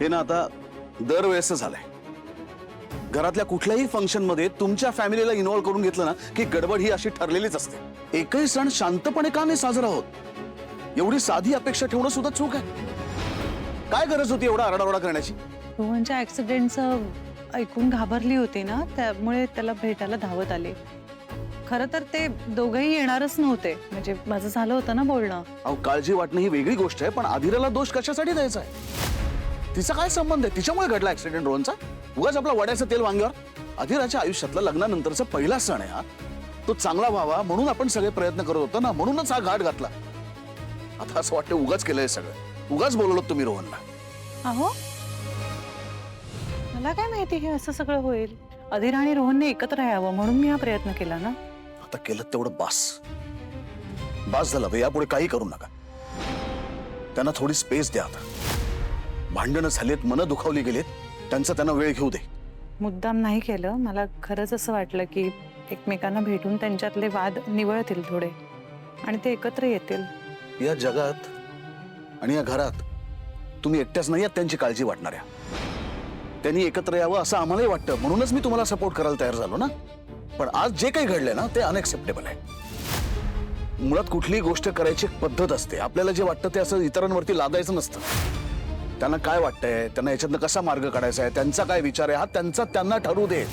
हे ना आता दरवेळेस झालंय. घरातल्या कुठल्याही फंक्शन मध्ये तुमच्या फॅमिलीला इन्व्हॉल्व करून घेतलं ना की गडबड ही अशी ठरलेलीच असते. एकही सण शांतपणे का नाही साजरा होत? एवढी साधी अपेक्षा ठेवणं सुद्धा चूक आहे. काय गरज होती एवढा आरडाओरडा करण्याची? रोहनच्या ऍक्सिडेंटचं ऐकून घाबरली होती ना, त्यामुळे त्याला भेटायला धावत आले. खरं तर ते दोघंही येणारच नव्हते. म्हणजे माझं झालं होतं ना बोलणं. अहो, काळजी वाटणं ही वेगळी गोष्ट आहे, पण आदिराला दोष कशासाठी द्यायचा आहे? तिचा काय संबंध आहे? तिच्यामुळे घडला ऍक्सिडेंट रोहनचा. उगाच आपला वड्याचं तेल वांग्यावर. आदिराच्या आयुष्यातला लग्नानंतरचा पहिला सण आहे हा. तो चांगला व्हावा म्हणून आपण सगळे प्रयत्न करत होतो ना, म्हणूनच हा घाट घातला. आता असं वाटतं उगाच केलंय सगळं. उगाच बोलवलं तुम्ही रोहनला. अहो, मला काय माहिती हे असं सगळं होईल. अधीर आणि रोहनने एकत्र यावं म्हणून मी हा प्रयत्न केला ना. आता केलं तेवढं बास. बास झालं. यापुढे काही करू नका. त्यांना थोडी स्पेस द्या. आता भांडणं झालेत, मनं दुखावली गेलेत, त्यांचा त्यांना वेळ घेऊ दे. मुद्दाम नाही केलं. मला खरंच असं वाटलं की एकमेकांना भेटून त्यांच्यातले वाद निवळतील थोडे आणि ते एकत्र येतील. या जगात आणि या घरात तुम्ही एकट्याच नाही आहात त्यांची काळजी वाटणाऱ्या. त्यांनी एकत्र यावं असं आम्हालाही वाटतं, म्हणूनच मी तुम्हाला सपोर्ट करायला तयार झालो ना. पण आज जे काही घडलंय ना ते अनएक्सेप्टेबल आहे. मुळात कुठलीही गोष्ट करायची एक पद्धत असते. आपल्याला जे वाटतं ते असं इतरांवरती लादायचं नसतं. त्यांना काय वाटतंय, त्यांना याच्यातनं कसा मार्ग काढायचा आहे, त्यांचा काय विचार आहे, हा त्यांचा त्यांना ठरवू दे.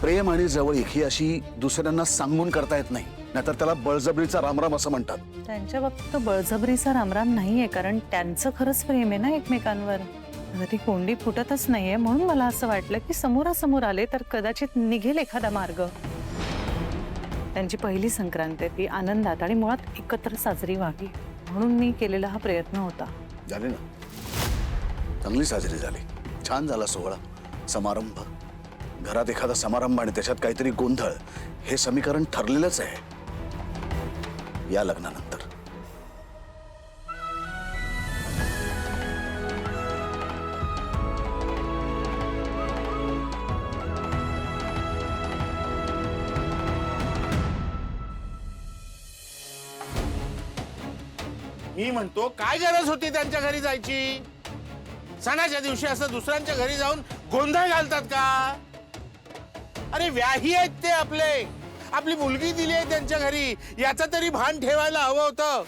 प्रेम आणि जवळीक ही अशी दुसऱ्यांना सांगून करता येत नाही, नाहीतर त्याला बळजबरीचा रामराम असं म्हणतात. त्यांच्या बाबतीत बळजबरीचा रामराम नाहीये, कारण त्यांचं खरंच प्रेम आहे ना एकमेकांवर. ती कोंडी फुटतच नाहीये. म्हणून मला असं वाटलं की समोरासमोर आले तर कदाचित निघेल एखादा मार्ग. त्यांची पहिली संक्रांत आहे, ती आनंदात आणि मुळात एकत्र साजरी व्हावी म्हणून मी केलेला हा प्रयत्न होता. झाले ना, चांगली साजरी झाली. छान झाला सोहळा, समारंभ. घरात एखादा समारंभ आणि त्याच्यात काहीतरी गोंधळ, हे समीकरण ठरलेलंच आहे या लग्नानंतर. मी म्हणतो काय गरज होती त्यांच्या घरी जायची? सणाच्या दिवशी असं दुसऱ्यांच्या घरी जाऊन गोंधळ घालतात का? अरे व्याही आहेत ते आपले. आपली मुलगी दिली आहे त्यांच्या घरी, याचं तरी भान ठेवायला हवं होतं.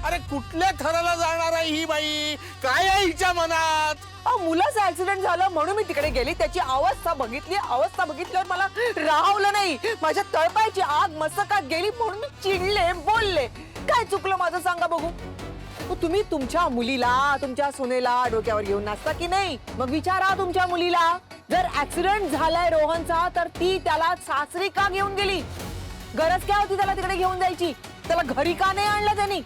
अरे कुठल्या थराला जाणार आहे ही बाई? काय आहे हिच्या मनात? मुलाचा ऍक्सिडेंट झाला म्हणून मी तिकडे गेली. त्याची अवस्था बघितल्यावर मला राहवलं नाही. माझ्या तळपायची आग मस्तकात गेली म्हणून मी चिडले, बोलले. काय चुकलं माझं सांगा बघू. तुम्ही तुमच्या मुलीला, तुमच्या सुनेला डोक्यावर घेऊन नाचता की नाही? मग विचारा तुमच्या मुलीला, जर ऍक्सिडेंट झालाय रोहनचा तर ती त्याला सासरी का घेऊन गेली? गरज काय होती त्याला तिकडे घेऊन जायची? त्याला घरी का नाही आणलं त्यांनी?